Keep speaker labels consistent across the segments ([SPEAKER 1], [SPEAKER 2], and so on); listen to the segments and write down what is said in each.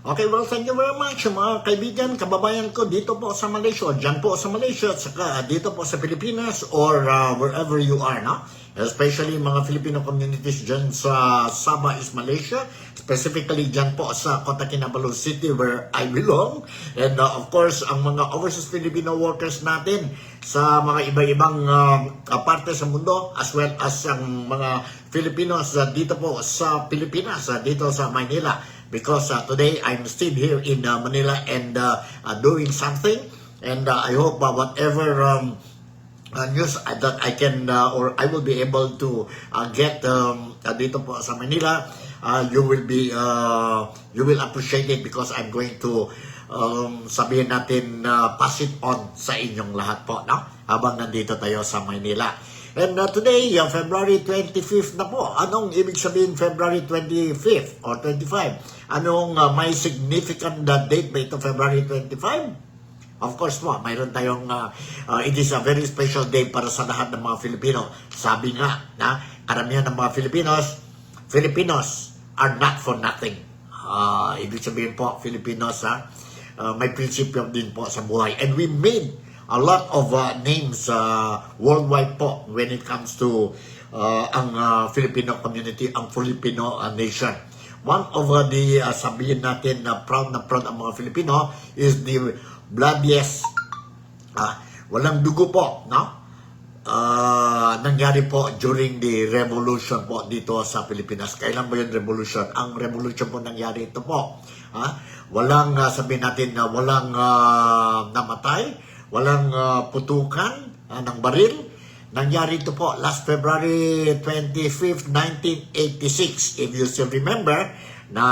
[SPEAKER 1] Okay, well, thank you very much mga kaibigan, kababayan ko dito po sa Malaysia, dyan po sa Malaysia, at saka dito po sa Pilipinas or wherever you are, no? Especially mga Filipino communities dyan sa Sabah is Malaysia, specifically dyan po sa Kota Kinabalu City where I belong. And of course, ang mga overseas Filipino workers natin sa mga iba-ibang parte sa mundo, as well as ang mga Filipinos dito po sa Pilipinas, dito sa Manila. Because today I'm still here in Manila and doing something, and I hope whatever news that I can or I will be able to get dito po sa Manila, you will appreciate it because I'm going to sabihin natin pass it on sa inyong lahat po, no? Habang nandito tayo sa Manila. And today, February 25th na po. Anong ibig sabihin February 25th or 25? Anong may significant date ba ito February 25? Of course po, mayroon tayong, it is a very special day para sa lahat ng mga Filipino. Sabi nga, na karamihan ng mga Filipinos are not for nothing. Ibig sabihin po, Filipinos, may prinsipyo din po sa buhay. And we made a lot of names worldwide po when it comes to ang Filipino community, ang Filipino nation. One of the sabihin natin na proud ang mga Filipino is the bloodiest, walang dugo po, no? Nangyari po during the revolution po dito sa Pilipinas. Kailan ba yung revolution? Ang revolution po nangyari ito po. Walang sabihin natin na walang namatay, walang putukan ng baril. Nangyari ito po last February 25th, 1986. If you still remember na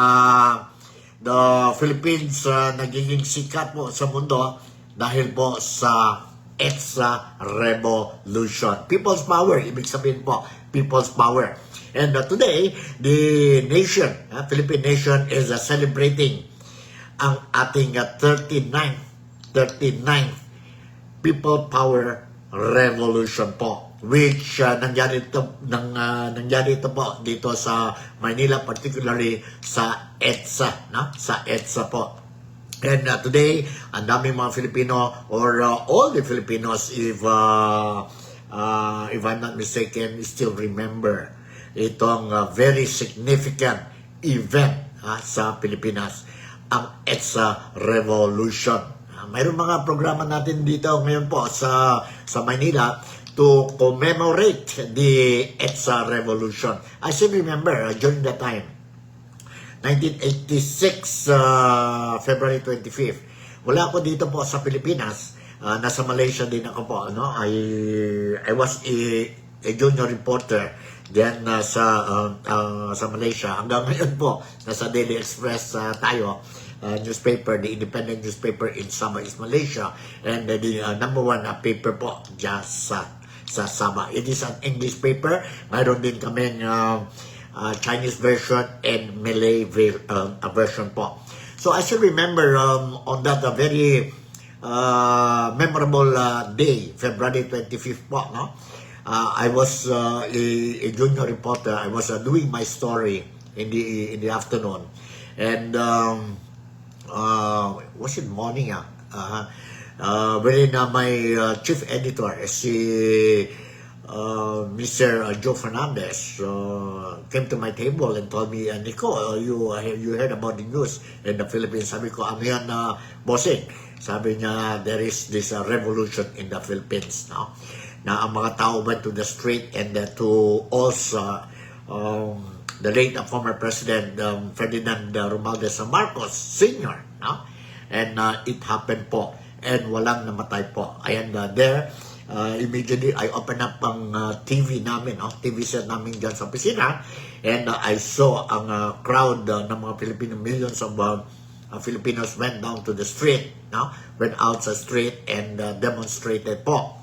[SPEAKER 1] the Philippines nagiging sikat po sa mundo dahil po sa EDSA Revolution. People's power, ibig sabihin po, people's power. And today, the nation, Philippine nation is celebrating ang ating 39th People Power Revolution po, which nangyari ito po dito sa Manila, particularly sa EDSA, no? Sa EDSA po. And today, ang daming mga Filipino or all the Filipinos, if I'm not mistaken, still remember itong very significant event sa Pilipinas, ang EDSA Revolution. Mayroon mga programa natin dito ngayon po sa Manila to commemorate the EDSA Revolution. I still remember during that time, 1986, February 25th. Wala ako dito po sa Pilipinas. Nasa Malaysia din ako po. No? I was a junior reporter diyan sa Malaysia. Hanggang ngayon po, nasa Daily Express tayo. Newspaper, the independent newspaper in Sabah is Malaysia, and the number one paper po just sa Sabah. It is an English paper. Mayroon din kaming Chinese version and Malay version po. So I still remember on that very memorable day, February 25th po, no? I was a junior reporter. I was doing my story in the afternoon, and was it morning? Wherein my chief editor, si Mr. Joe Fernandez, came to my table and told me, Nico, you heard about the news in the Philippines? Sabi ko, ano yan, bossing? Sabi niya, there is this revolution in the Philippines, no? Na ang mga tao went to the street and to also the late former President Ferdinand Romualdez Marcos Sr. No? And it happened po. And walang namatay po. And there, immediately, I opened up ang TV namin, TV set namin dyan sa opisina. And I saw ang crowd ng mga Filipino, millions of Filipinos went down to the street, went out sa street and demonstrated po.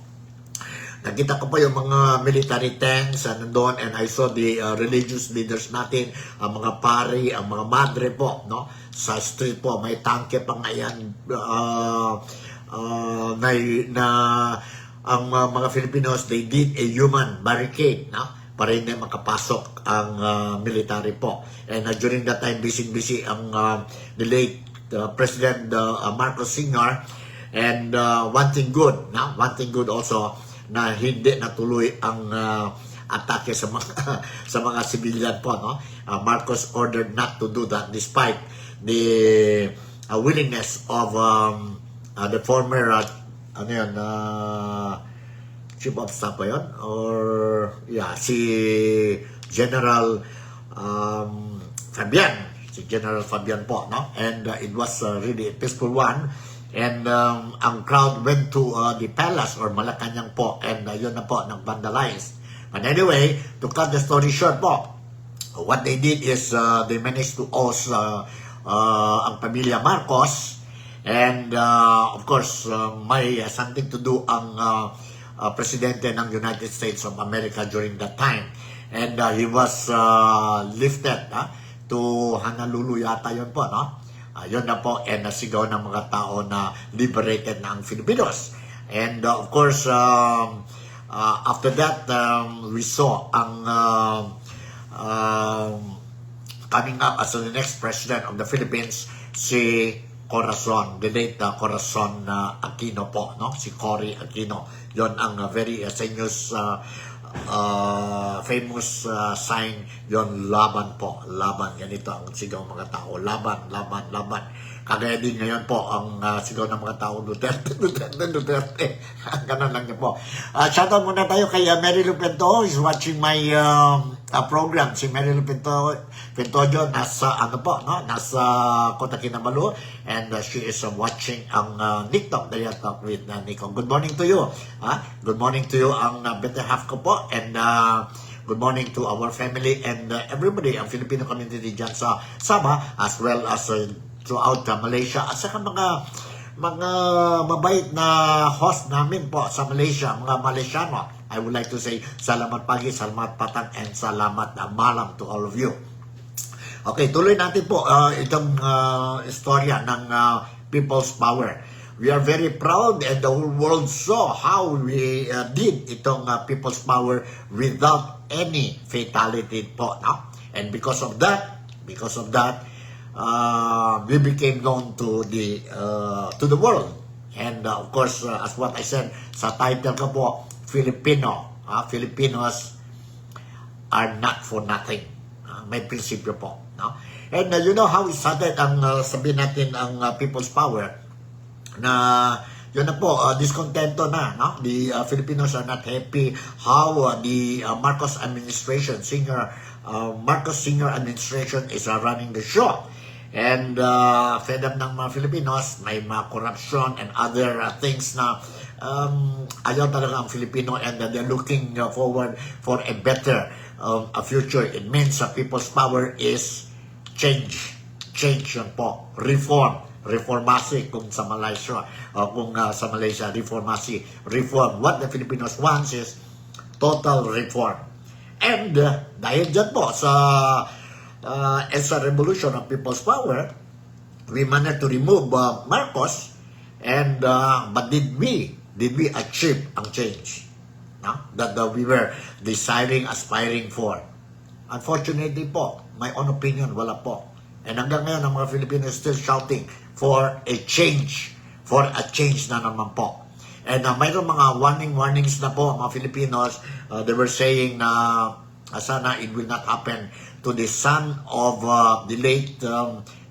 [SPEAKER 1] Nakita ko pa yung mga military tanks nandoon, and I saw the religious leaders natin, ang mga pari, ang mga madre po, no? Sa street po, may tanke pa nga yan, ang mga Filipinos, they did a human barricade, no? para hindi makapasok ang military po. And during that time, busy ang the late President Marcos Sr. And one thing good also na hindi natuloy ang atake sa mga sa mga civilian po, no. Marcos ordered not to do that despite the willingness of the former chief of staff ba yun? Or si General Fabian, po, no. And it was really a peaceful one. And ang crowd went to the palace or Malacanang po, and yun na po, nag-vandalize. But anyway, to cut the story short po, what they did is they managed to oust ang pamilya Marcos, and of course, may something to do ang presidente ng United States of America during that time. And he was lifted to Honolulu yata yun po, no? Yun na po, and nasigaw ng mga tao na liberated na ang Filipinos. And of course, after that, we saw ang coming up as the next president of the Philippines, si Corazon, the late Corazon Aquino po, no? Si Cory Aquino. Yon ang very famous sign yon, laban po, laban. Ganito ang sigaw ng mga tao, laban, laban, laban. Kagaya din ngayon po ang sigaw ng mga tao, Duterte, Duterte, Duterte. Ganun lang yun po. Shoutout muna tayo kay Mary Lou Pinto, is watching my program. Si Mary Lou Pintojo nasa nasa Kota Kinabalu, and she is watching ang TikTok, Daily Talk with Nico. Good morning to you. Good morning to you ang better half ko po, and good morning to our family and everybody, ang Filipino community dyan sa Sabah, as well as throughout Malaysia, at saka mga mabait na host namin po sa Malaysia, mga Malaysiano. I would like to say salamat pagi, salamat patang, and salamat malam to all of you. Okay, tuloy natin po itong istorya ng People's Power. We are very proud, and the whole world saw how we did itong People's Power without any fatality po, no? And because of that, we became known to the world. And of course, as what I said sa title ko po, Filipinos are not for nothing. May prinsipyo po, no? And you know how it started ang sabihin natin ang People's Power, na yun na po, discontento na, no? The Filipinos are not happy how the Marcos administration, Marcos Sr. administration is running the show. And fed up ng mga Filipinos, may mga corruption and other things na ayaw talaga ang Filipino, and they're looking forward for a better a future. It means People's Power is change yun po, reformasi kung sa Malaysia, reform. What the Filipinos wants is total reform. And dahil dyan po sa revolution of People's Power, we managed to remove Marcos, and but did we achieve ang change, no? That we were desiring, aspiring for? Unfortunately po, my own opinion, wala po. And hanggang ngayon, ang mga Filipinos still shouting for a change na naman po. And mayroon mga warnings na po mga Filipinos. They were saying na sana it will not happen to the son of the late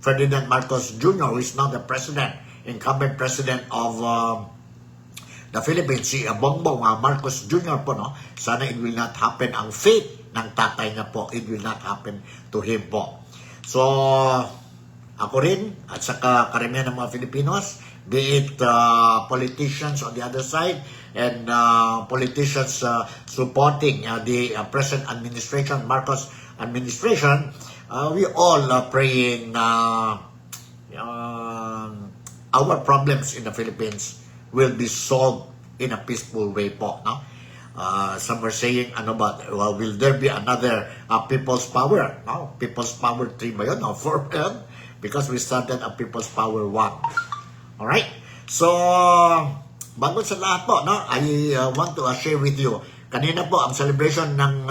[SPEAKER 1] Ferdinand Marcos Jr., who is now the incumbent president of the Philippines, si Bongbong Marcos Jr. po, no? Sana it will not happen. Ang fate ng tatay niya po, it will not happen to him po. So, ako rin, at saka karamihan ng mga Filipinos, be it politicians on the other side, and politicians supporting the present administration, Marcos administration, we all praying our problems in the Philippines will be solved in a peaceful way po, no? Some are saying, will there be another People's Power? No, People's Power 3 ba yun? No, 4 ba yun? Because we started a People's Power 1. Alright? So, bago sa lahat po, no, I want to share with you, kanina po, ang celebration ng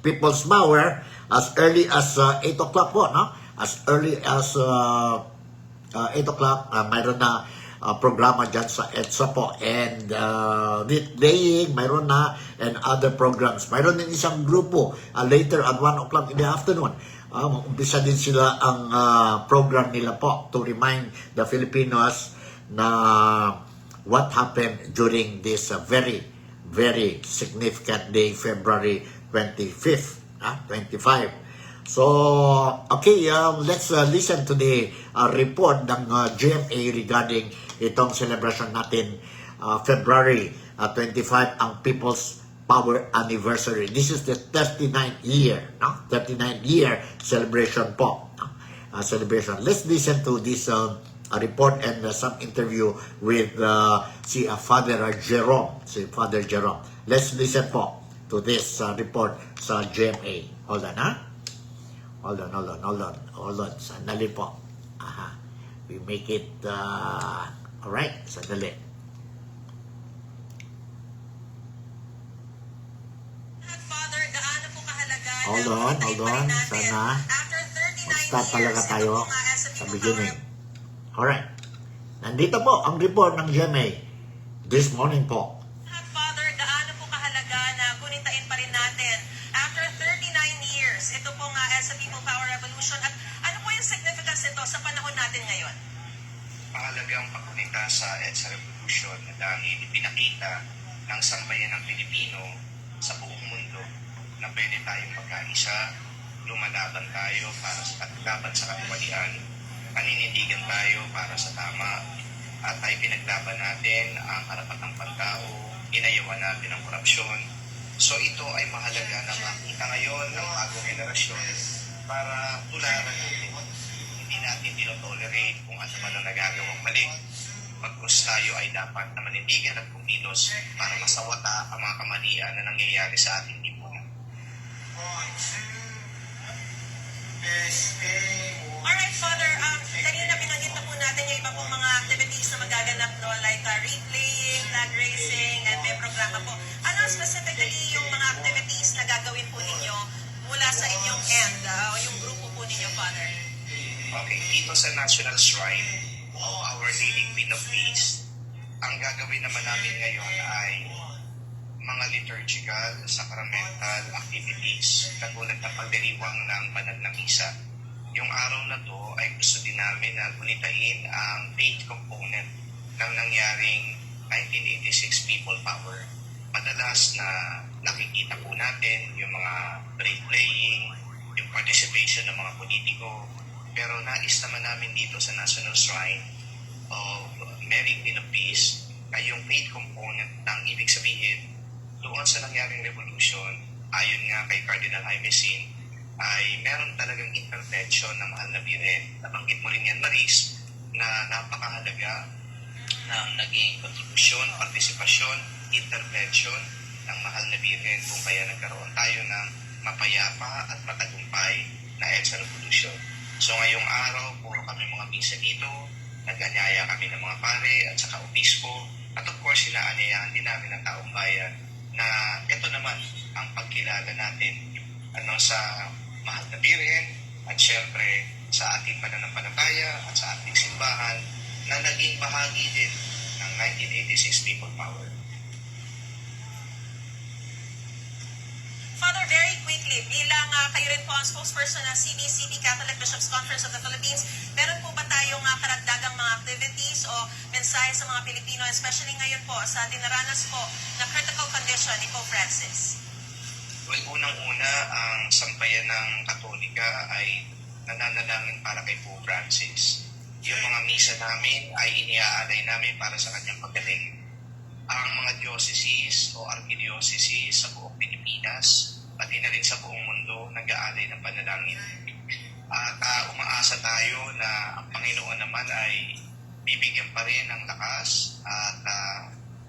[SPEAKER 1] People's Power as early as 8 o'clock po, no? As early as 8 o'clock, mayroon na programa dyan sa EDSA po. And weekday, mayroon na, and other programs. Mayroon din isang grupo later at 1 o'clock in the afternoon. Umpisa din sila ang program nila po to remind the Filipinos na what happened during this very, very significant day, February 25th, 25. So, okay, let's listen to the report ng GMA regarding itong celebration natin February 25, ang People's Power Anniversary. This is the 39th year, no? 39th year celebration po. Celebration. Let's listen to this report and some interview with si Father Jerome. Si Father Jerome. Let's listen po to this report sa GMA. Hold on, ha? Hold on. Sandali po. We make it, alright, sandali.
[SPEAKER 2] Father, gaano po kahalaga
[SPEAKER 1] Hold on. Sana, mag-start talaga tayo sa beginning. Alright. Nandito po ang report ng GMA this morning po.
[SPEAKER 2] Father, gaano po kahalaga na kunitain pa rin natin after 39 years, ito po nga sa People Power Revolution, at ano po yung significance nito sa panahon natin ngayon?
[SPEAKER 3] Mahalagang pagkunita sa EDSA Revolution dahil ipinakita ng sambayan ng Pilipino sa buong mundo na pwede tayong magkaisa, lumalaban tayo para sa laban sa katiwalian, paninindigan tayo para sa tama, at ay pinaglaban natin ang karapatang pantao, inayawan natin ang korupsyon. So ito ay mahalaga na makita ngayon ng bagong henerasyon para tularan natin. Hindi natin dinotolerate kung ano man ang nagagawang mali. Pagkus tayo ay dapat na manindigan at kumilos para masawata ang mga kamalian na nangyayari sa ating lipunan.
[SPEAKER 2] Alright, Father, kanina binanggit na po natin yung iba pong mga activities na magaganap, no? Like replaying, flag racing, and may programa po. Ano specifically yung mga activities na gagawin po ninyo mula sa inyong end, o yung grupo po ninyo, Father?
[SPEAKER 3] Okay, dito sa National Shrine of Our Lady Queen of Peace, ang gagawin naman namin ngayon ay mga liturgical, sacramental activities katulad ng pagdiriwang ng banal na misa. Yung araw na to ay gusto din namin na gunitain ang faith component ng nangyaring 1986 People Power. Madalas na nakikita po natin yung mga brave playing, yung participation ng mga politiko, pero nais naman namin dito sa National Shrine of Mary Queen of Peace ay yung faith component ng ibig sabihin doon sa nangyaring revolution, ayon nga kay Cardinal Jaime Sin, ay meron talagang intervention ng Mahal na Birhen. Nabanggit mo rin yan, Maris, na napakahalaga ng naging kontribusyon, partisipasyon, intervention ng Mahal na Birhen kung kaya nagkaroon tayo ng mapayapa at matagumpay na EDSA Revolution. So ngayong araw, puro kami mga misa dito, nag-anyaya kami ng mga pare at saka obispo, at of course, sinaanyayahan din namin ng taong bayan na ito naman ang pagkilala natin sa Mahal na Birhen at syempre sa ating pananampalataya at sa ating simbahan na naging bahagi din ng 1986 People Power.
[SPEAKER 2] Father, very quickly, bilang kayo rin po ang spokesperson ng CBCP, Catholic Bishops Conference of the Philippines, meron po ba tayong karagdagang mga activities o mensahe sa mga Pilipino, especially ngayon po sa dinaranas po na critical condition ni Pope Francis?
[SPEAKER 3] Well, unang-una, ang sambayan ng Katolika ay nananalangin para kay Pope Francis. Yung mga misa namin ay iniaalay namin para sa kanyang paggaling. Ang mga dioceses o archidioceses sa buong Pilipinas, pati na rin sa buong mundo, nag-aalay ng panalangin. At umaasa tayo na ang Panginoon naman ay bibigyan pa rin ng lakas at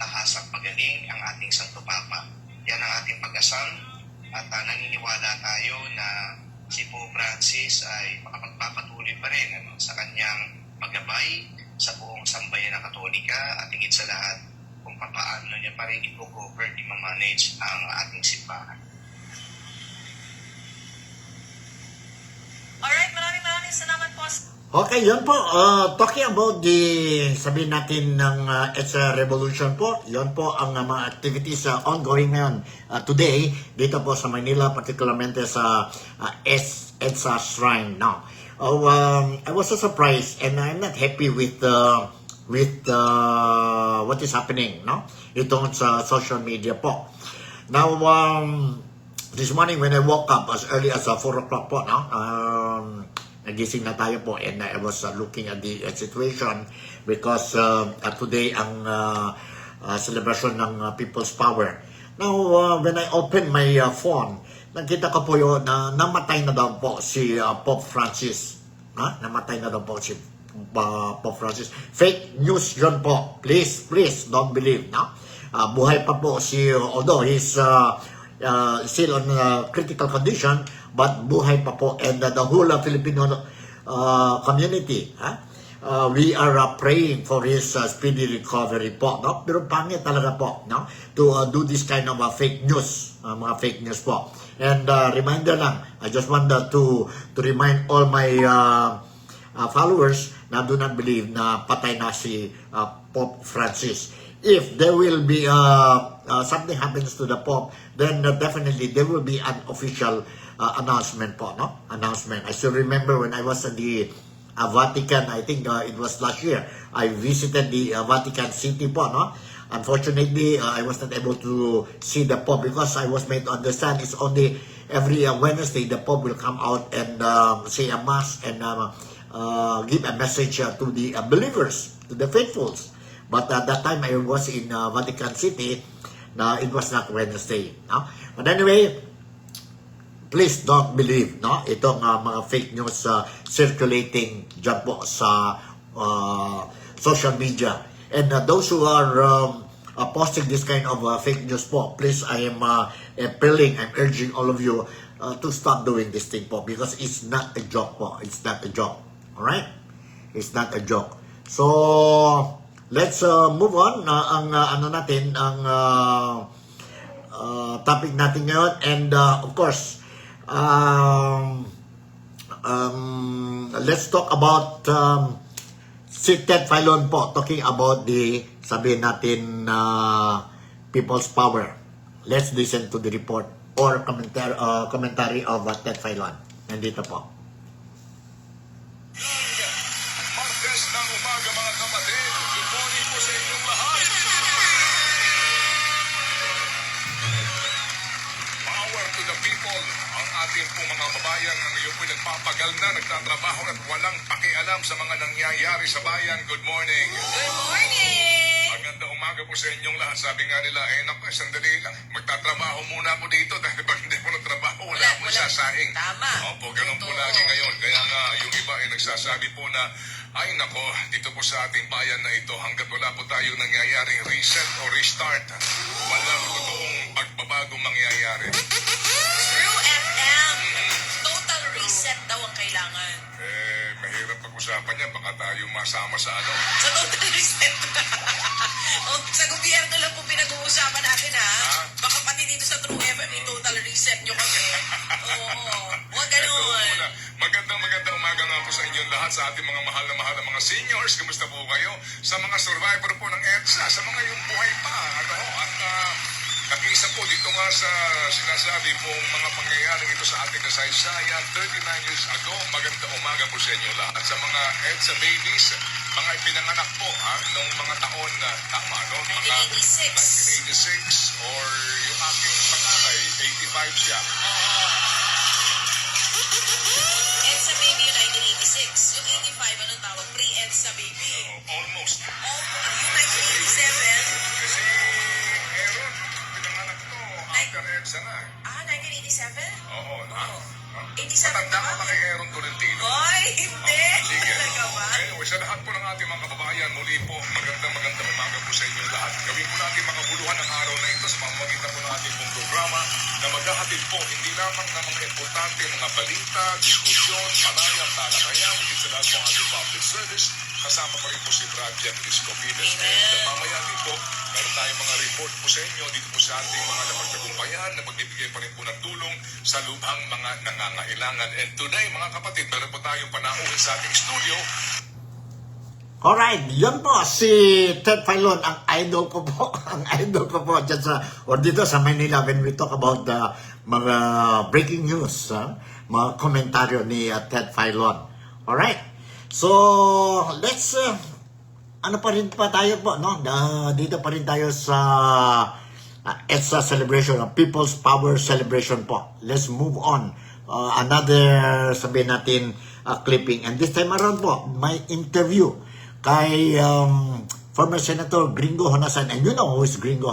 [SPEAKER 3] tahasang pagaling ang ating Santo Papa. Yan ang ating pag-asam. At naniniwala tayo na si Pope Francis ay makapagpapatuloy pa rin sa kanyang paggabay sa buong sambayan ng Katolika at higit sa lahat kung paano niya pa rin i-cover, i-manage ang ating simbahan.
[SPEAKER 1] Okay, yun po. Talking about the, sabihin natin ng EDSA Revolution po, yun po ang mga activities ongoing ngayon today dito po sa Manila, particularmente sa EDSA Shrine. Now, I was so surprised and I'm not happy with what is happening, no? Itong sa social media po. Now, this morning when I woke up as early as 4 o'clock po, no? Nagising na tayo po and I was looking at the situation because today ang celebration ng People's Power. Now, when I opened my phone, nakita ko po yun na namatay na daw po si Pope Francis. Namatay na daw po si Pope Francis. Fake news yun po. Please, don't believe. No? Buhay pa po si, although he's still on critical condition, but buhay pa po and the whole Filipino community, we are praying for his speedy recovery po, no? Pero pangit talaga po, no? To do this kind of fake news, mga fake news po. And reminder lang, I just want to remind all my followers na do not believe na patay na si Pope Francis. If there will be something happens to the Pope, then definitely there will be an official announcement po, no? Announcement. I still remember when I was at the Vatican, I think it was last year, I visited the Vatican City po, no? Unfortunately, I was not able to see the Pope because I was made to understand it's only every Wednesday the Pope will come out and say a mass and give a message to the believers, to the faithfuls. But at that time I was in Vatican City, it was not Wednesday. No? But anyway, please don't believe itong mga fake news circulating dyan po sa social media. And those who are posting this kind of fake news po, please, I am appealing, I'm urging all of you to stop doing this thing po because it's not a joke po. It's not a joke. Alright? It's not a joke. So, let's move on. Ang ano natin, ang topic natin ngayon. And of course, let's talk about si Ted Filon po, talking about the, sabihin natin, People's Power. Let's listen to the report or commentary of Ted Filon. Nandito po.
[SPEAKER 4] Martes ng umaga mga kapatid, good morning po sa inyong lahat. Power to the people, ang ating pong mga babayan ng iyo po nagpapagal na, nagtatrabaho at walang pakialam sa mga nangyayari sa bayan. Good morning.
[SPEAKER 2] Good morning!
[SPEAKER 4] Maganda umaga po sa inyong lahat. Sabi nga nila, naku, sandali lang. Magtatrabaho muna ako dito dahil pag hindi po nagtrabaho, wala akong sasaing.
[SPEAKER 2] Tama.
[SPEAKER 4] Opo, ganun po lagi ngayon. Kaya nga, yung iba ay nagsasabi po na, ay nako, dito po sa ating bayan na ito, hanggat wala po tayo nangyayaring reset o restart, walang totoong pagbabagong mangyayari.
[SPEAKER 2] True FM. Total reset daw ang kailangan.
[SPEAKER 4] Mahirap pag-usapan yan. Baka tayo masama sa ano.
[SPEAKER 2] Sa total reset. Sa gobyerno lang po pinag-uusapan natin, ha? Baka pati dito sa True FM, total reset nyo kami. Oo. Huwag ganun.
[SPEAKER 4] Magandang umaga nga po sa inyong lahat, sa ating mga mahal na mga seniors. Kumusta po kayo? Sa mga survivor po ng EDSA, sa mga yung buhay pa. Nakisa po dito nga sa sinasabi pong mga pangyayaring ito sa ating kasaysayan 39 years ago. Magandang umaga po sa inyo lahat. Sa mga EDSA babies, mga ipinanganak po noong mga taon na tama, no? Mga 1986 or yung aking panganay, 85 siya.
[SPEAKER 2] EDSA baby yung 1986. Yung 85, anong tawag? Pre-EDSA baby.
[SPEAKER 4] Almost.
[SPEAKER 2] Yung 1987.
[SPEAKER 4] Kasi Aaron, pinanganak to after EDSA na.
[SPEAKER 2] 1987?
[SPEAKER 4] Oo, na.
[SPEAKER 2] 87
[SPEAKER 4] Matanda
[SPEAKER 2] ba?
[SPEAKER 4] ka pa kay Aaron Tolentino.
[SPEAKER 2] Hoy, hindi.
[SPEAKER 4] Sige.
[SPEAKER 2] Talaga ba?
[SPEAKER 4] Anyway, sa lahat po ng ating mga kababayan, muli po, magandang umaga po sa inyo lahat. Gawin po natin makabuluhan ang araw na ito sa pamamagitan po ng ating pong programa na maghahatid po hindi lamang ng mga importante mga balita, diskusyon, panayam, talakayan, higit sa lahat po ang ating public service kasama pa rin po si Brad Risco Piles. And mamaya din po, meron tayong mga report po sa inyo dito po sa ating mga napagtagumpayan na magbibigay pa rin po ng tulong sa lubhang mga nangangailangan. And today, mga kapatid, meron po tayong panauhin sa ating studio.
[SPEAKER 1] Alright, yun po si Ted Filon, ang idol ko po, ang idol ko po dyan sa, or dito sa Manila when we talk about the mga breaking news, mga komentaryo ni Ted Filon. Alright, so let's, ano pa rin pa tayo po, no? Dito pa rin tayo sa EDSA celebration, People's Power celebration po. Let's move on. Another, sabihin natin, clipping. And this time around po, may interview kay former Senator Gringo Honasan. And you know who is Gringo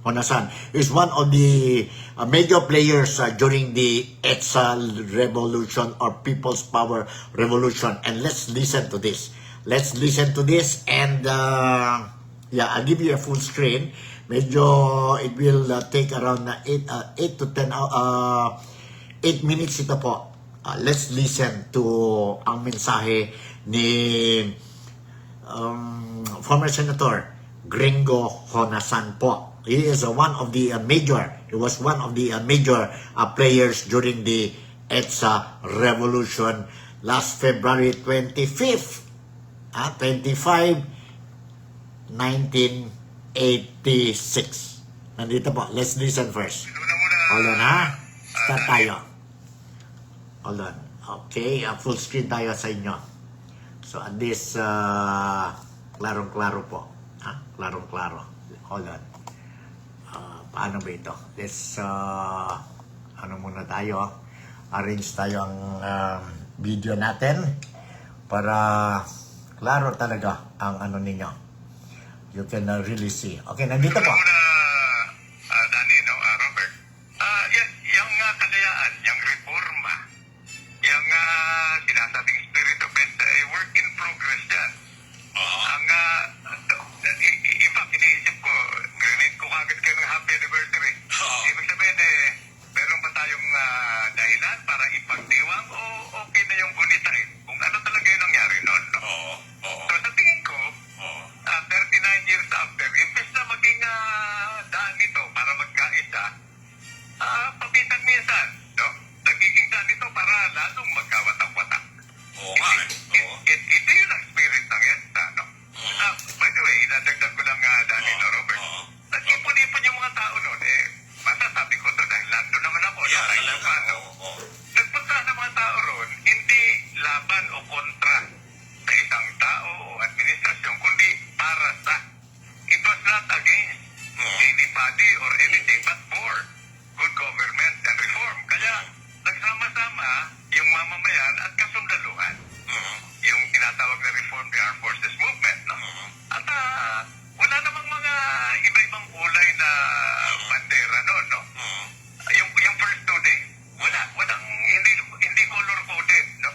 [SPEAKER 1] Honasan? Is one of the major players during the EDSA revolution or People's Power revolution. And let's listen to this. Let's listen to this and yeah, I'll give you a full screen. Medyo it will take around 8 to 10 8 minutes ito po. Let's listen to ang mensahe ni former Senator Gringo Honasan po. He is one of the he was one of the major players during the EDSA revolution last February 25th, 1986. Nandito po. Let's listen first. Hold on, ha? Start tayo. Hold on. Okay, full screen tayo sa inyo. So, at this, klarong-klaro po. Klarong-klaro. Hold on. Paano ba ito? Let's, ano muna tayo? Arrange tayo ang video natin para klaro talaga ang ano ninyo. You can really see. Okay, nandito po.
[SPEAKER 3] Danny, no, Robert. Yung kalayaan, yung reforma, yung sinasabing spirit of it, work in progress yan. Ang, in fact, iniisip ko, granate ko kagad kayo ng happy anniversary. Ibig sabihin, meron ba tayong dahilan para ipagdiwang o okay na yung gunitain? Kung ano talaga yung nangyari noon, no? So, sa tingin ko, 39 years after, imbes na maging daan nito para magkaisa, paminsan-minsan, no? Nagiging daan nito para lalong magkawatak-watak. Ito yun ang spirit ng EDSA, no? By the way, dadagdag ko lang, Danny, no, Robert? Nag-ipon-ipon yung mga tao noon, masasabi ko to dahil lando naman ako, no? Nagpunta ng mga tao ron, hindi laban o kontra sa isang tao o administrasyon, kundi para sa. It was not against anybody or anything but for good government and reform. Kaya nagsama-sama yung mamamayan at kasundaluhan. Yung tinatawag na Reform the Armed Forces Movement. No? At wala namang mga iba-ibang kulay na bandera noon. No? Yung first 2 days, walang hindi color-coded. No?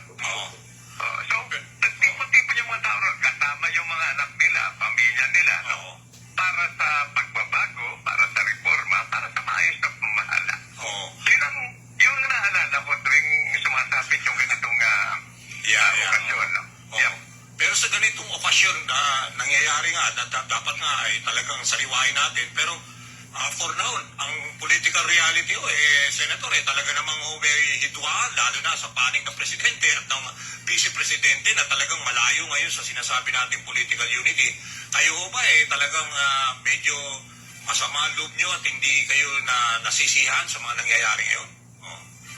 [SPEAKER 3] So, nagtipon-tipon yung mga tao ron, kasama yung mga anak nila, pamilya nila, no? Para sa pagbabago, para sa reforma, para sa maayos na pamahala. Yung naalala ko tuwing sumasapit yung ganitong okasyon, no?
[SPEAKER 5] Pero sa ganitong okasyon na nangyayari nga, dapat nga ay talagang sariwain natin. Pero for now, ang political reality Senator, talaga namang may hidwaan, lalo na sa panig ng presidente at ng vice-presidente na talagang malayo ngayon sa sinasabi natin political unity. Kayo ba talagang medyo masama ang loob nyo at hindi kayo nasisihan sa mga nangyayari ngayon?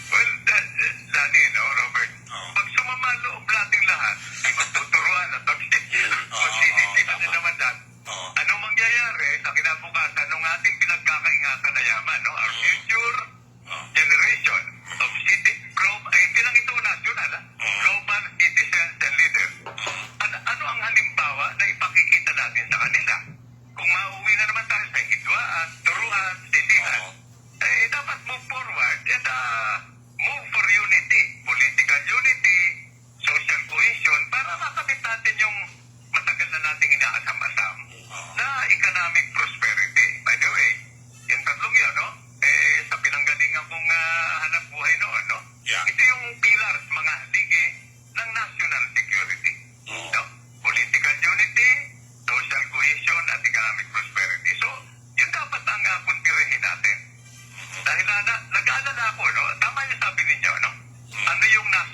[SPEAKER 3] Well, Danny, no, Robert? Pag sumama loob nating lahat, ay magtuturuan at magsisisihan na naman natin. Anong mangyayari sa kinabukasan ng ating pinagkakaingatan na yaman, no? Our future generation of hindi lang ito national, global citizens and leaders. Ano ang halimbawa na ipakikita natin sa kanila? Kung mauwi na naman tayo sa hidwaan, turuan, sisihan, dapat move forward and move for unity, political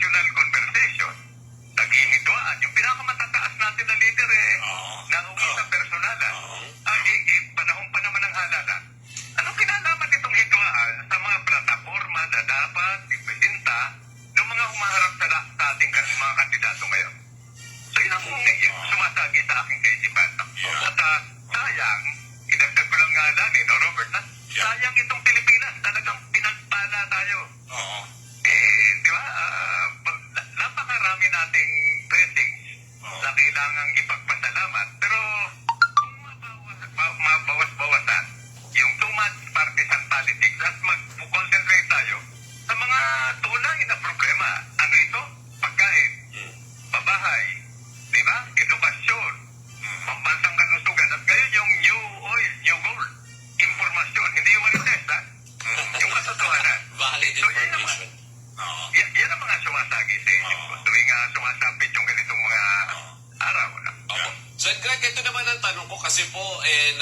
[SPEAKER 3] national conversation. Naghihidwaan. Yung pinakamatataas natin na leader nauwi sa personalan. Panahon pa naman ang halalan. Anong kinalaman nitong hidwaan sa mga plataforma na dapat ipresenta ng mga humaharap sa ating mga kandidato ngayon? So yun ang sumasagi sa aking kaisipan. At sayang, idagdag ko lang nga lang no, Robert, sayang itong Pilipinas, talagang pinagpala tayo. Di ba, napakarami nating blessings na kailangang ipagpasalamat. Pero kung mabawas-bawasan yung too much partisan politics at mag-concentrate tayo sa mga tunay na problema. Ano ito? Pagkain, pabahay, di ba? Edukasyon, pambansang kalusugan. At ngayon yung new oil, new gold, impormasyon. Hindi yung marites, ha? Yung katotohanan.
[SPEAKER 6] Valid
[SPEAKER 3] So, yan
[SPEAKER 6] information.
[SPEAKER 3] yan ang mga sumasagi sa isip ko tuwing sumasapit yung ganitong mga araw. No?
[SPEAKER 6] Opo. So, Greg, ito naman ang tanong ko kasi po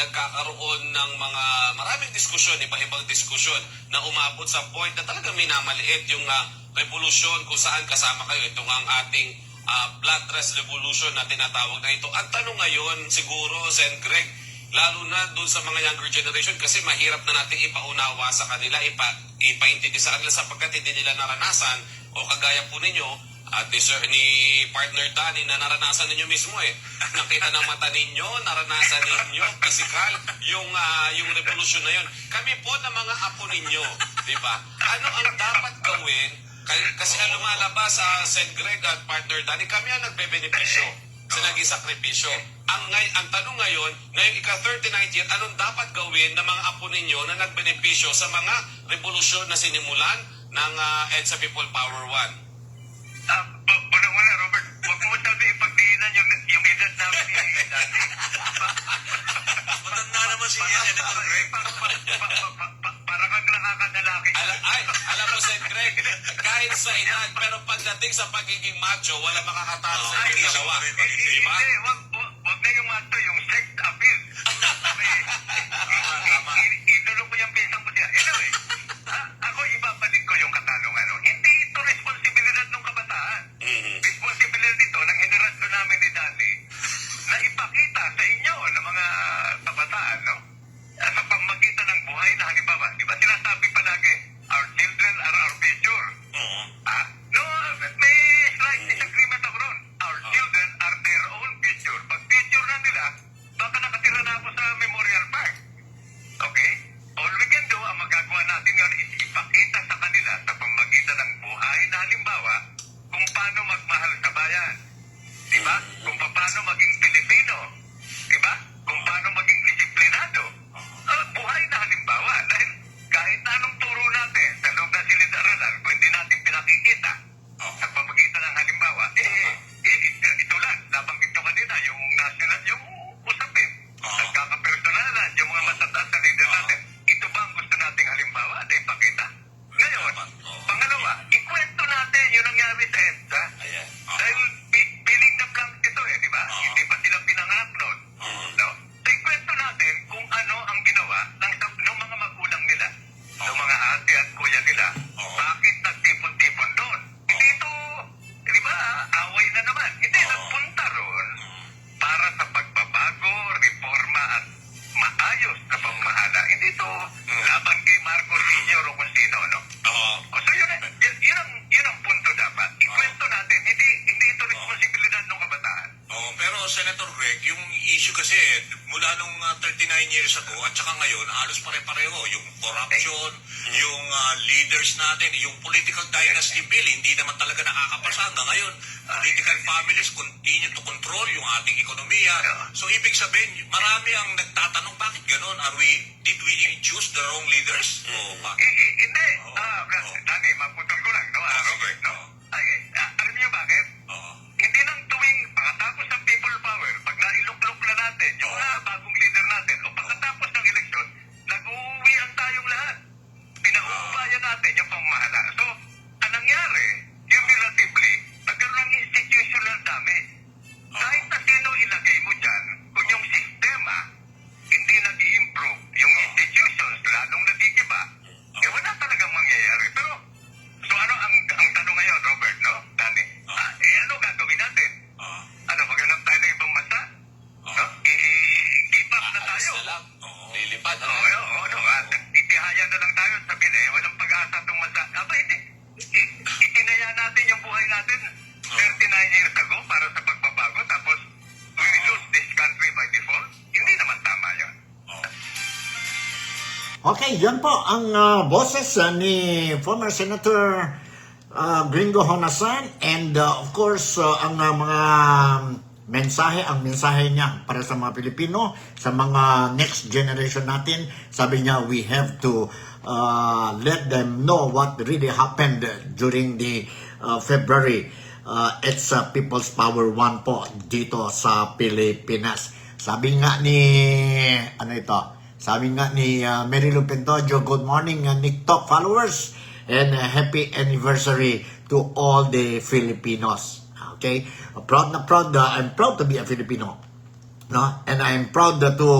[SPEAKER 6] nagkakaroon ng mga maraming diskusyon, iba-ibang diskusyon na umabot sa point na talagang minamaliit yung revolusyon kung saan kasama kayo. Ito nga ang ating blood dress revolution na tinatawag na ito. Ang tanong ngayon siguro, Sen Greg, lalo na doon sa mga younger generation kasi mahirap na natin ipaunawa sa kanila, ipaintindi sa kanila sapagkat hindi nila naranasan o kagaya po ninyo at ni partner Danny na naranasan ninyo mismo nakita ng mata ninyo, naranasan ninyo physical yung revolusyon na yun. Kami po na mga apo ninyo, di ba? Ano ang dapat gawin? Kasi ang lumalabas sa Sen Greg at partner Danny, kami ang nagbebenepisyo sa naging sakripisyo. Ang tanong ngayon, ngayong ika-39th year, anong dapat gawin ng mga apo ninyo na nagbenepisyo sa mga revolusyon na sinimulan ng EDSA People Power 1?
[SPEAKER 3] Unang-una, Robert, huwag mo sabi ipagdiinan yung edad namin ni Dati.
[SPEAKER 5] Matanda naman si Senator Greg.
[SPEAKER 3] Para kang nakakadalaki.
[SPEAKER 6] Alam mo, Sen Greg, kahit sa edad, pero pagdating sa pagiging macho, wala makakatalo sa inyong dalawa. Di ba?
[SPEAKER 3] Hindi, wag na yung mato, yung sex appeal. Idolo ko yung pisang ko siya. Anyway, ako ibabalik ko yung katanungan. Hindi ito responsibilidad ng kabataan. Responsibilidad ito ng henerasyon namin ni Dati na ipakita sa inyo ng mga kabataan, no? Sa pamamagitan ng buhay na halimbawa, di ba sinasabi palagi, our children are our future. No, may slight disagreement ako ron. Our children are their own future. Pag future na nila, baka nakatira na ako sa Memorial Park. Okay? All we can do, ang magagawa natin yun, is ipakita sa kanila sa pamamagitan ng buhay na halimbawa, kung paano magmahal sa bayan. Diba? Kung paano maging Pilipino. Diba? Kung paano maging disiplinado. Buhay na halimbawa. Dahil kahit na anong turo natin sa loob ng silid-aralan, kung hindi natin pinakikita sa pamamagitan ng halimbawa, ito lang, nabanggit nyo kanina, yung national, yung usapin. Nagkakapersonalan, yung mga matataas sa leader natin. Ito ba ang gusto nating halimbawa na ipakita? Ngayon, pangalawa, ikwento natin yung nangyari sa EDSA. Dahil piling na blank ito di ba? Hindi pa sila pinanganak noon. No? So, ikwento natin kung ano ang ginawa ng mga magulang nila, ng mga ate at kuya nila. Bakit nagtipon-tipon doon? Hindi ito, di ba, away na naman. Hindi, nagpunta roon para sa pagbabago, reforma at maayos na pamamahala. Hindi ito laban kay Marcos Sr. o kung sino, no? So yun ang punto dapat. Ikwento natin, hindi ito responsibilidad ng kabataan.
[SPEAKER 5] Pero Senator Greg, yung issue kasi mula nung 39 years ago at saka ngayon, halos pare-pareho. Yung corruption, yung leaders natin, yung political dynasty bill, hindi naman talaga nakakapasa. Hanggang ngayon, political families continue to control yung ating ekonomiya. So ibig sabihin, marami ang nagtatanong, bakit ganun? Did we choose the wrong leaders? O bakit?
[SPEAKER 3] Hindi. Dani, maputol ko lang, no? Robert, no? Alam niyo bakit? Hindi nang tuwing pagkatapos ng people power, pag nailuklok na natin, yung mga bagong leader natin, o pagkatapos ng eleksyon, nag-uuwian tayong lahat. Pinauubayan natin yung pamamahala. So, ang nangyari, cumulatively, nagkaroon ng institutional damage. Kahit na sino ilagay mo dyan, kung yung sistema hindi nag-i-improve, yung institutions lalong natigiba, wala talagang mangyayari. Pero, so ano ang tanong ngayon? buhay natin 39 years ago para sa pagbabago tapos we lose this country by default? Hindi naman tama yan.
[SPEAKER 1] Okay, yan po ang boses ni former Senator Gringo Honasan and of course ang mga ang mensahe niya para sa mga Pilipino, sa mga next generation natin. Sabi niya, we have to let them know what really happened during the February. It's People's Power 1 po dito sa Pilipinas. Sabi nga ni Mary Lou Pentojo, good morning TikTok followers and happy anniversary to all the Filipinos. Okay? Proud I'm proud to be a Filipino. No? And I'm proud to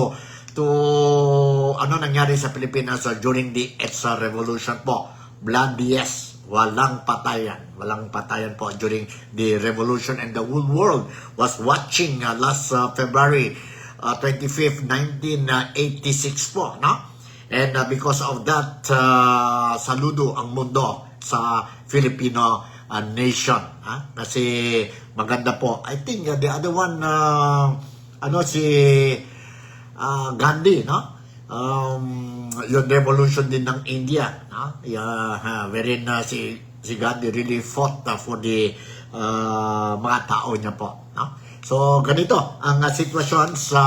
[SPEAKER 1] ano nangyari sa Pilipinas during the EDSA revolution po. Bloody yes. Walang patayan po during the revolution, and the whole world was watching last February 25th, 1986 po, no? And because of that, saludo ang mundo sa Filipino nation. Kasi maganda po. I think the other one, si Gandhi, no? Yung revolution din ng India, no? Wherein si Gandhi really fought for the mga tao niya po, no? So, ganito ang sitwasyon sa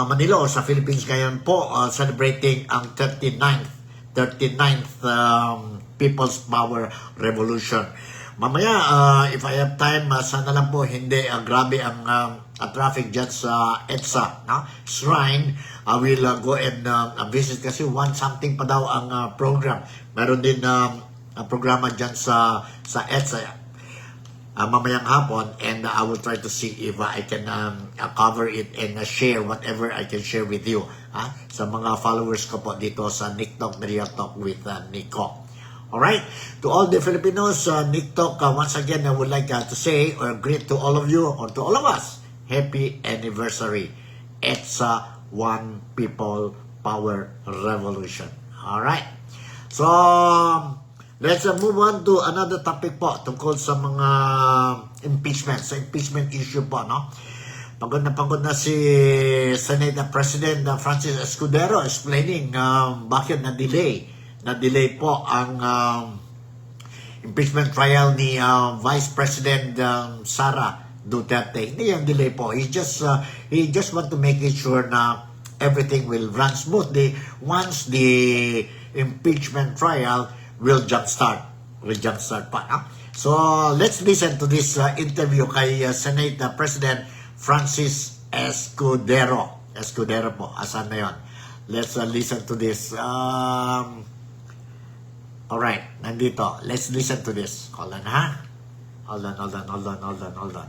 [SPEAKER 1] Manila o sa Philippines ngayon po, celebrating ang 39th People's Power Revolution. Mamaya, if I have time, sana lang po hindi grabe ang traffic dyan sa EDSA, no? Shrine. I will go and visit kasi one something pa daw ang program. Meron din programa dyan sa EDSA mamayang hapon, and I will try to see if I can cover it and share whatever I can share with you sa mga followers ko po dito sa TikTok, The Real Talk with Nico. Alright, to all the Filipinos, TikTok, once again I would like to say or greet to all of you or to all of us, happy anniversary. EDSA One People Power Revolution. Alright, so let's move on to another topic po tungkol sa mga impeachment, sa impeachment issue po, no? Pagod na si Senate President Francis Escudero explaining bakit na-delay po ang impeachment trial ni Vice President Sara Duterte. Hindi yung delay po. He just want to make it sure na everything will run smoothly once the impeachment trial will jumpstart pa. No? So, let's listen to this interview kay Senate President Francis Escudero. Escudero po, asan na yun? Let's listen to this. Alright, nandito. Let's listen to this. Hold on, ha? Hold on.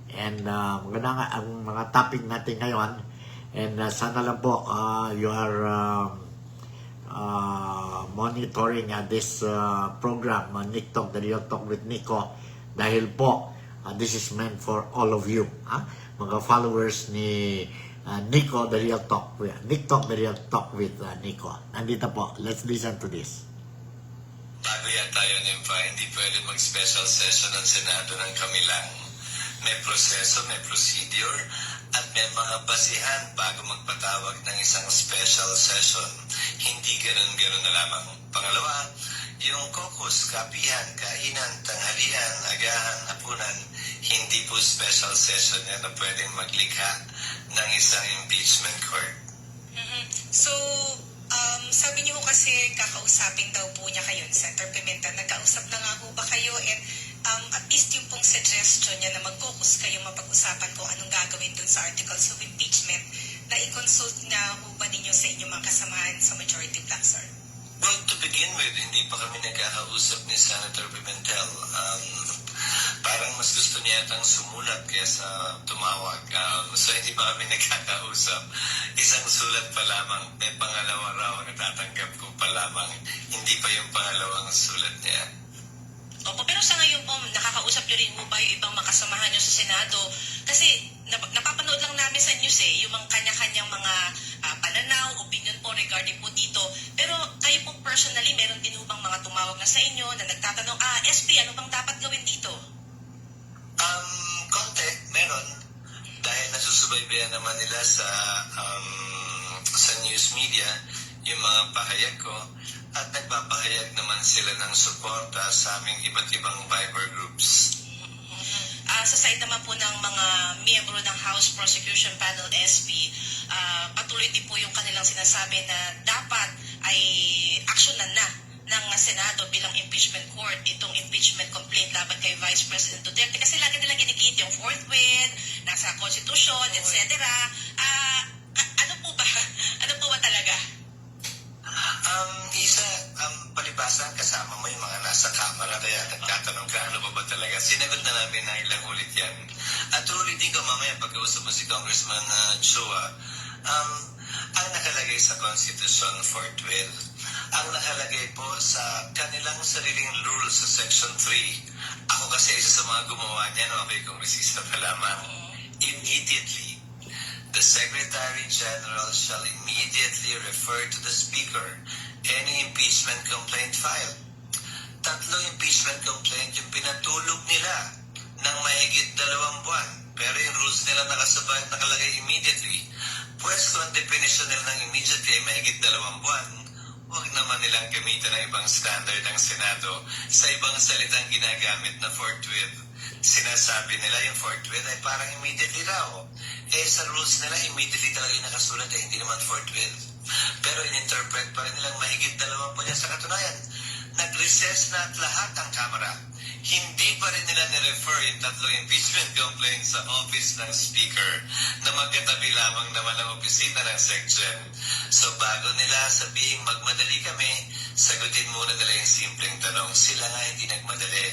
[SPEAKER 1] And maganda nga ang mga topic natin ngayon. And sana lang po you are monitoring this program, TikTok, The Real Talk with Nico, dahil po this is meant for all of you, mga followers ni Nico, The Real Talk, TikTok, The Real Talk with Nico. Nandito po, let's listen to this.
[SPEAKER 7] Bago yan tayo, Nimpa, hindi pwede mag-special session ng Senado ng kami lang. May proseso, may procedure, at may mga basihan bago magpatawag ng isang special session. Hindi ganun-ganun na lamang. Pangalawa, yung caucus, kapihan, kainan, tanghalian, agahan, hapunan, hindi po special session yan na pwedeng maglikha ng isang impeachment court.
[SPEAKER 2] So, sabi niyo kasi kakausapin daw po niya kayo, Senator Pimentel. Nagkausap na nga po ba kayo? And at least yung pong suggestion niya na mag-focus kayo mapag-usapan kung anong gagawin dun sa articles of impeachment, na i-consult na po ba ninyo sa inyong mga kasamahan sa majority bloc, sir?
[SPEAKER 7] Well, to begin with, hindi pa kami nagkakausap ni Senator Pimentel. Parang mas gusto niya yatang sumulat kaysa tumawag. So hindi pa kami nagkakausap. Isang sulat pa lamang. May pangalawa raw na tatanggap ko pa lamang. Hindi pa yung pangalawang sulat niya.
[SPEAKER 2] Opo, pero sa ngayon po, nakakausap niyo rin po ba yung ibang makasamahan niyo sa Senado? Kasi napapanood lang namin sa news yung mga kanya-kanyang mga pananaw, opinion po regarding po dito. Pero kayo po personally, meron din po bang mga tumawag na sa inyo na nagtatanong, SP, ano bang dapat gawin dito?
[SPEAKER 7] Konti, meron. Dahil nasusubaybayan naman nila sa news media yung mga pahayag ko at nagpapahayag naman sila ng suporta sa aming iba't ibang Viber groups.
[SPEAKER 2] Sa side naman po ng mga miyembro ng House Prosecution Panel SP, patuloy din po yung kanilang sinasabi na dapat ay aksyonan na ng Senado bilang impeachment court itong impeachment complaint laban kay Vice President Duterte kasi lagi nilang ginikit yung forthwith, nasa konstitusyon, etc. Ano po ba? Ano po ba talaga?
[SPEAKER 7] Isa, palibasan kasama mo yung mga nasa kamera kaya nagtatanong ka ano ba talaga. Sinagot na namin na ilang ulit yan. At ulitin ko mamaya pagkausap mo si Congressman Chua, ang nakalagay sa Constitution forthwith, ang nakalagay po sa kanilang sariling rules sa Section 3. Ako kasi isa sa mga gumawa niyan, okay, kongresista pa lamang. Immediately, the Secretary General shall immediately refer to the Speaker any impeachment complaint filed. 3 impeachment complaint yung pinatulog nila ng mahigit 2 buwan. Pero yung rules nila nakalagay immediately. Pues kung ang definition nila ng immediately ay mahigit 2 buwan, huwag naman nilang gamitin ang ibang standard ng Senado sa ibang salitang ginagamit na forthwith. Sinasabi nila yung forthwith ay parang immediately raw. Sa rules nila, immediately talaga yung nakasulat hindi naman forthwith. Pero in-interpret pa rin nilang mahigit 2 buwan sa katunayan. Nag-recess na at lahat ang Kamara. Hindi pa rin nila ni-refer yung 3 impeachment complaints sa office ng Speaker na magkatabi lamang naman ang opisina ng Section. So bago nila sabihing magmadali kami, sagutin muna nila yung simpleng tanong. Sila nga hindi nagmadali.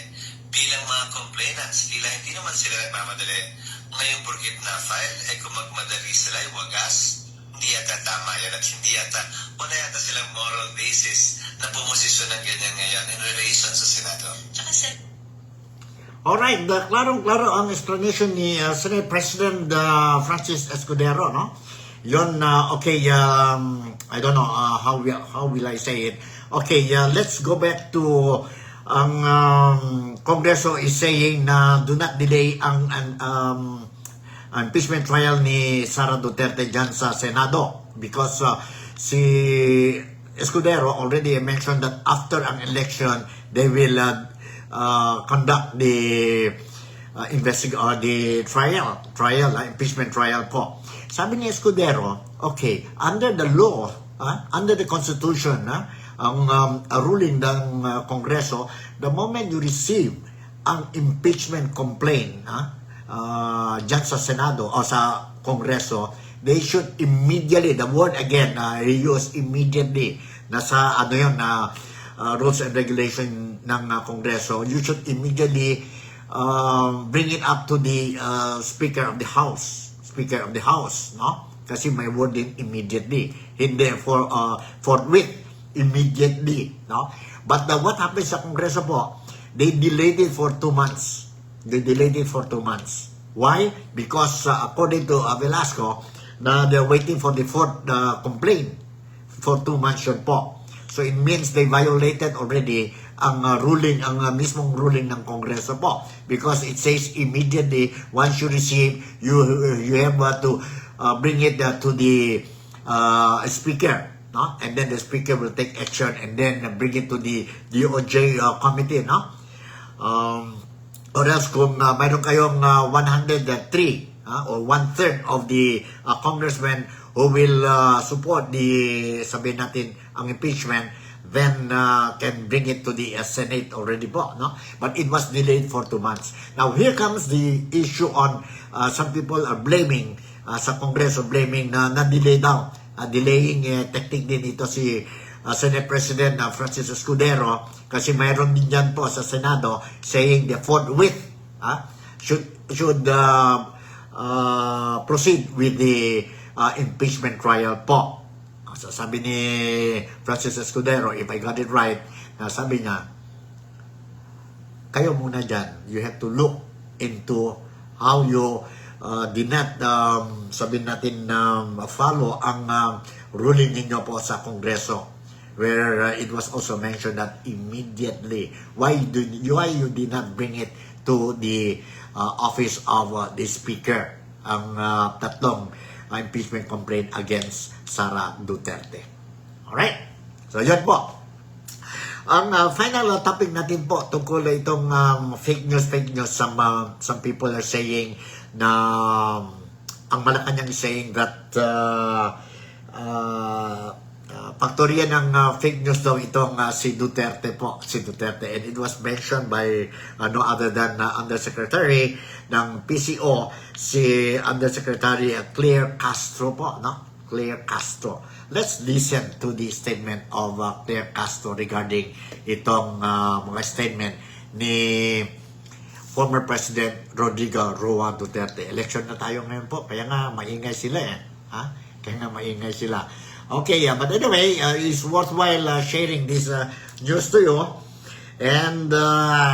[SPEAKER 7] Bilang mga complainants, hindi naman sila nagmamadali. Ngayon porkit na-file, kung magmadali sila ay wagas, hindi yata tama yan at hindi yata, wala yata silang moral basis na pumosisyon ng ganyan ngayon in relation sa Senado.
[SPEAKER 2] Tsaka
[SPEAKER 1] Alright, klarong-klaro ang explanation ni Senate President Francis Escudero, no? Yun, okay, I don't know how will I say it. Okay, let's go back to ang Kongreso is saying na do not delay ang impeachment trial ni Sara Duterte dyan sa Senado because si Escudero already mentioned that after an election they will conduct the impeachment trial po. Sabi ni Escudero, okay, under the law, under the Constitution, ang ruling ng Kongreso, the moment you receive ang impeachment complaint dyan sa Senado o sa Kongreso, they should immediately, the word again, reuse immediately, nasa ano yun, rules and regulation ng Kongreso, you should immediately bring it up to the Speaker of the House, no? Kasi may word din immediately, hindi forthwith, immediately, no? But what happens sa Kongreso po, they delayed it for 2 months. Why? Because according to Velasco, na they're waiting for the fourth complaint for 2 months yun po. So it means they violated already ang mismong ruling ng Kongreso po, because it says immediately once you receive, you have to bring it to the Speaker, no? And then the Speaker will take action and then bring it to the DOJ committee, no? Or else kung mayroon kayong 103 or 1/3 of the congressmen who will support sabihin natin, ang impeachment, then can bring it to the Senate already po, no? But it was delayed for 2 months. Now, here comes the issue on some people are blaming, sa Kongreso, blaming na delay daw. Delaying technique din ito si Senate President Francis Escudero, kasi mayroon din dyan po sa Senado saying the forthwith should proceed with the impeachment trial po. So, sabi ni Francis Escudero, if I got it right, sabi niya, kayo muna dyan, you have to look into how you did not, sabihin natin, follow ang ruling ninyo po sa Kongreso, where it was also mentioned that immediately, why you did not bring it to the office of the Speaker, ang tatlong impeachment complaint against Sara Duterte. Alright? So, yun po. Ang final topic natin po tungkol itong fake news. Some people are saying na ang Malacanang is saying that faktorya ng fake news daw itong si Duterte po, and it was mentioned by no other than Undersecretary ng PCO, si Undersecretary Claire Castro po, no? Claire Castro. Let's listen to the statement of Claire Castro regarding itong mga statement ni former President Rodrigo Roa Duterte. Election na tayo ngayon po, kaya nga maingay sila Okay, but anyway, it's worthwhile sharing this news to you. And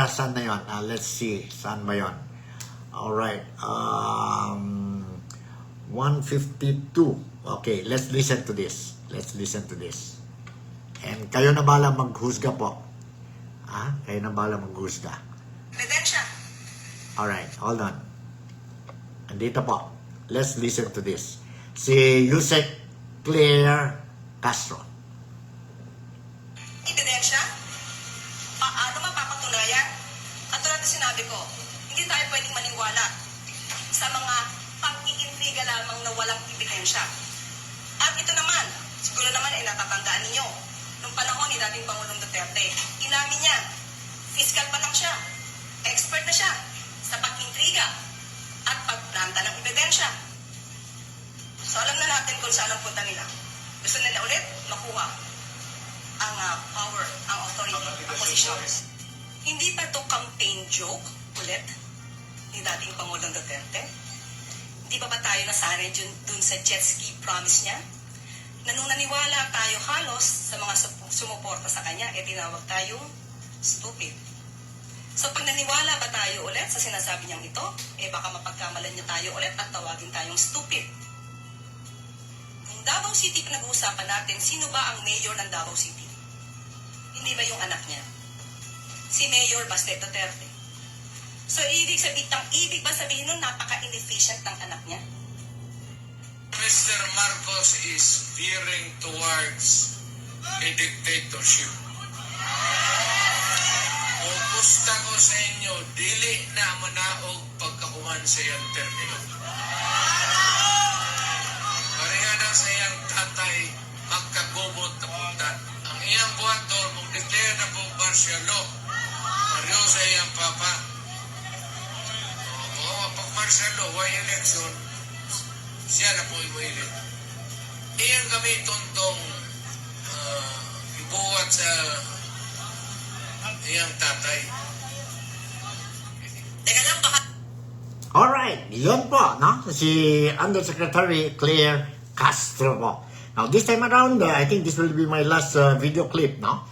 [SPEAKER 1] saan na yun? Let's see, saan ba yun? Alright, 152. Okay, let's listen to this. And kayo na bala maghusga po. Kayo na bala maghusga.
[SPEAKER 2] Ebidensya.
[SPEAKER 1] Alright, hold on. Andito po. Let's listen to this. Si Yusek Claire Castro.
[SPEAKER 2] Ebidensya? Paano mapapatunayan? At tulad na sinabi ko, hindi tayo pwedeng maniwala sa mga pag-iintriga lamang na walang ebidensya. At ito naman, siguro naman ay natatandaan ninyo, nung panahon ni dating Pangulong Duterte, inamin niya, fiscal pa lang siya, expert na siya sa pag-intriga at pagplanta ng ebidensya. So alam na natin kung saan ang punta nila. Gusto nila ulit makuha ang power, ang authority, ang positions. Hindi pa ito campaign joke ulit ni dating Pangulong Duterte? Di ba tayo nasanay dun sa jet ski promise niya? Na nung naniwala tayo halos sa mga sumuporta sa kanya, tinawag tayong stupid. So pag naniwala ba tayo ulit sa sinasabi niyang ito, baka mapagkamalan niya tayo ulit at tawagin tayong stupid. Kung Davao City pinag-uusapan natin, sino ba ang mayor ng Davao City? Hindi ba yung anak niya? Si Mayor Baste Duterte. So, ibig ba sabihin nun, napaka-inefficient ng anak niya?
[SPEAKER 8] Mr. Marcos is veering towards a dictatorship. Pupusta ko sa inyo, dili na manaog pagkahuman sa iyang termino. Pareha na sa iyang tatay, magkagubot na punta. Ang iyang buhator, kung declare na po martial law, pareho sa iyang papa. Pag martial law, why election, siya na po imuilit. Iyan kami tuntong ibuhat sa iyang tatay.
[SPEAKER 2] Teka lang, baka...
[SPEAKER 1] Alright, yun po, no? Si Undersecretary Claire Castro po. Now, this time around, I think this will be my last video clip, no?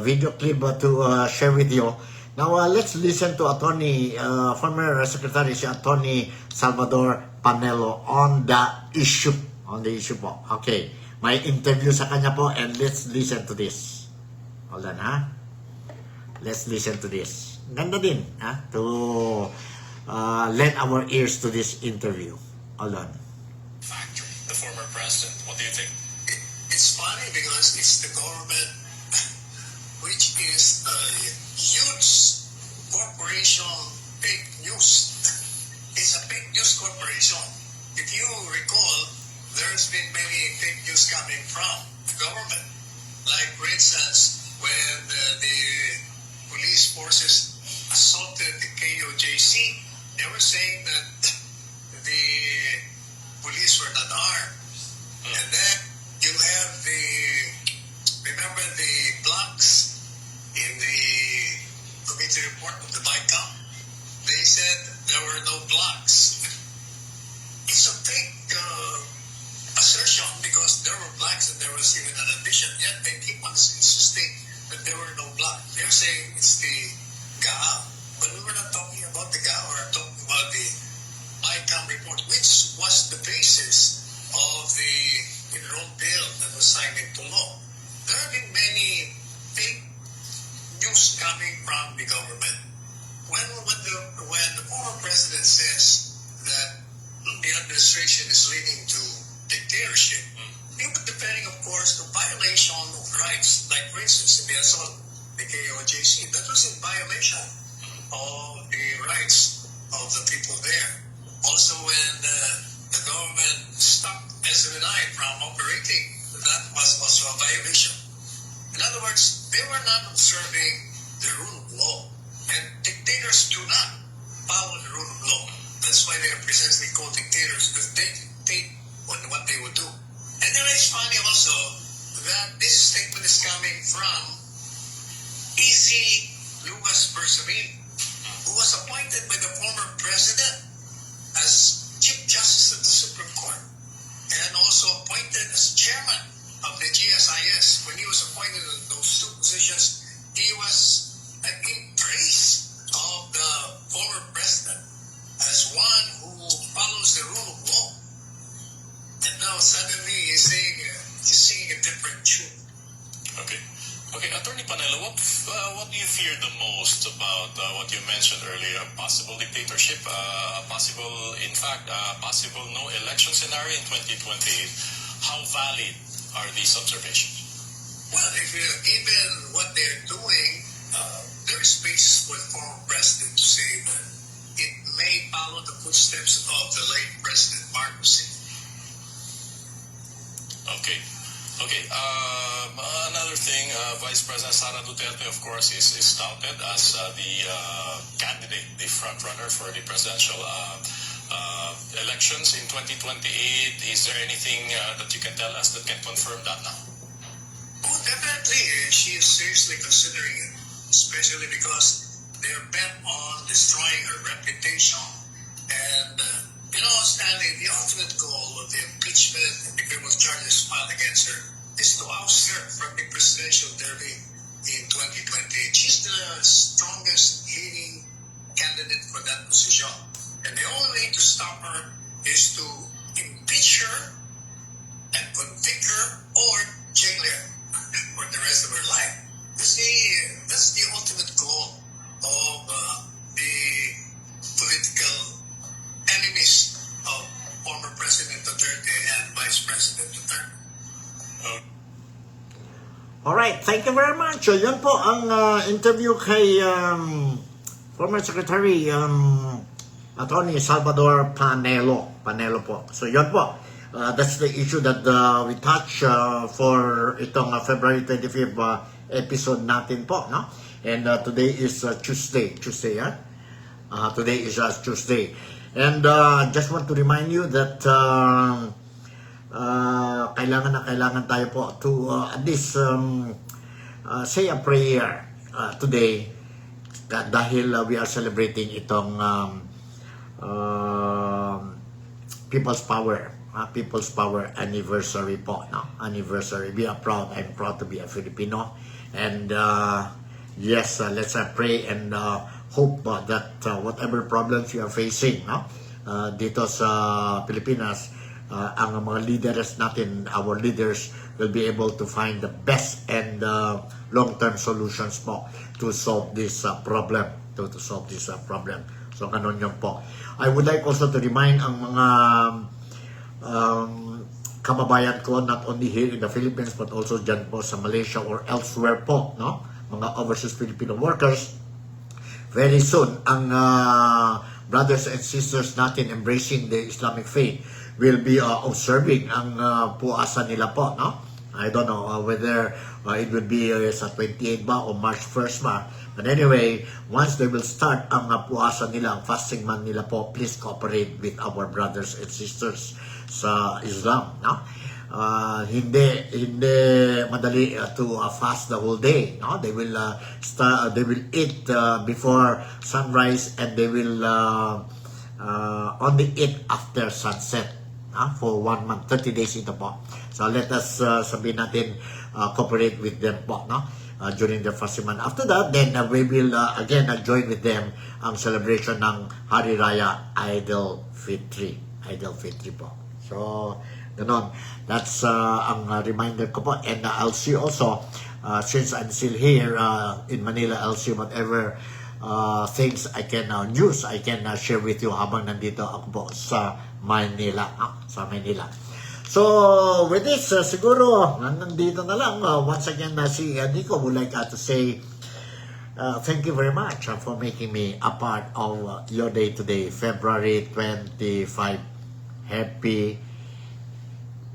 [SPEAKER 1] Video clip to share with you. Now, let's listen to Attorney, former Secretary, si Attorney Salvador Panelo on the issue. On the issue po. Okay. May interview sa kanya po and let's listen to this. Hold on, ha? Let's listen to this. Ganda din, ha? To lend our ears to this interview. Hold on.
[SPEAKER 5] Factor, the former president. What do you think?
[SPEAKER 8] It's funny because it's the government which is a huge corporation, fake news. It's a fake news corporation. If you recall, there's been many fake news coming from the government. Like, for instance, when the police forces assaulted the KOJC, they were saying that the police were not armed. And then you have remember the blocks in the committee report of the BICAM? They said there were no blocks. It's a fake assertion because there were blocks and there was even an addition. Yet they keep on insisting that there were no blocks. They're saying it's the GAA. But we were not talking about the GAA. We were talking about the BICAM report. basis of the enrolled bill that was signed into law. There have been many fake news coming from the government. When the former president says that the administration is leading to dictatorship, he was defending, of course, the violation of rights. Like, for instance, in the assault, the KOJC, that was in violation of the rights of the people there. Also, when the government stopped SMNI from operating, that was also a violation. In other words, they were not observing the rule of law. And dictators do not follow the rule of law. That's why they are presently called dictators, because they dictate on what they would do. And then it's funny also that this statement is coming from E.C. Lucas Bersamin, who was appointed by the former president as Chief Justice of the Supreme Court and also appointed as chairman of the GSIS. When he was appointed in those two positions, he was in praise of the former president as one who follows the rule of law. And now suddenly he's singing a different tune.
[SPEAKER 9] Okay. Okay, Attorney Panelo, what do you fear the most about what you mentioned earlier, a possible dictatorship, possible no election scenario in 2028? How valid are these observations?
[SPEAKER 8] Well, if given what they're doing, there is basis for the former president to say that it may follow the footsteps of the late President Marcos.
[SPEAKER 9] Okay. Okay. Another thing, Vice President Sara Duterte, of course, is touted as the candidate, the front runner for the presidential elections in 2028. Is there anything that you can tell us that can confirm that now?
[SPEAKER 8] Oh, definitely. She is seriously considering it, especially because they're bent on destroying her reputation. And, Stanley, the ultimate goal of the impeachment and the criminal charges filed against her is to oust her from the presidential derby in 2028. She's the strongest leading candidate for that position. And the only way to stop her is to impeach her and convict her or jail her for the rest of her life. That's the ultimate goal of the political enemies of former President Duterte and Vice President Duterte.
[SPEAKER 1] Alright, thank you very much. So, yun po ang interview kay former Secretary Attorney Salvador Panelo. Panelo po. So, yun po. That's the issue that we touch for itong February 25th episode natin po. No? And today is Tuesday. Tuesday, yeah? Today is Tuesday. And just want to remind you that kailangan tayo po to at least say a prayer today dahil we are celebrating itong People's Power anniversary po, no? Anniversary. We are proud. I'm proud to be a Filipino. And yes, let's pray and hope that whatever problems you are facing, no? Dito sa Pilipinas, ang mga leaders natin, our leaders, will be able to find the best and long-term solutions po to solve this problem. To solve this problem. So, ganun yun po. I would like also to remind ang mga kababayan ko, not only here in the Philippines, but also dyan po sa Malaysia or elsewhere po, no? Mga overseas Filipino workers. Very soon, ang brothers and sisters natin embracing the Islamic faith will be observing ang puasan nila po, no? I don't know whether it will be sa 28 ba o March 1st ba. But anyway, once they will start ang puasan nila, ang fasting month nila po, please cooperate with our brothers and sisters sa Islam, no? Hindi madali to fast the whole day, no? They will eat before sunrise and they will only eat after sunset, for 1 month, 30 days ito po. So let us sabihin natin cooperate with them po, no? During the fasting month. After that, then we will again join with them ang celebration ng Hari Raya Idul Fitri po. So, ganon. That's ang reminder ko po. And I'll see also, since I'm still here in Manila, I'll see whatever things I can news I can share with you habang nandito ako po sa Manila. Sa Manila. So, with this, siguro, nandito na lang. Once again, si Nico would like to say thank you very much for making me a part of your day today, February 25. Happy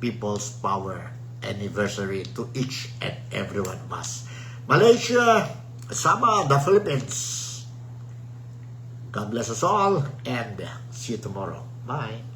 [SPEAKER 1] People's Power anniversary to each and every one of us. Malaysia, Sabah, the Philippines. God bless us all and see you tomorrow. Bye.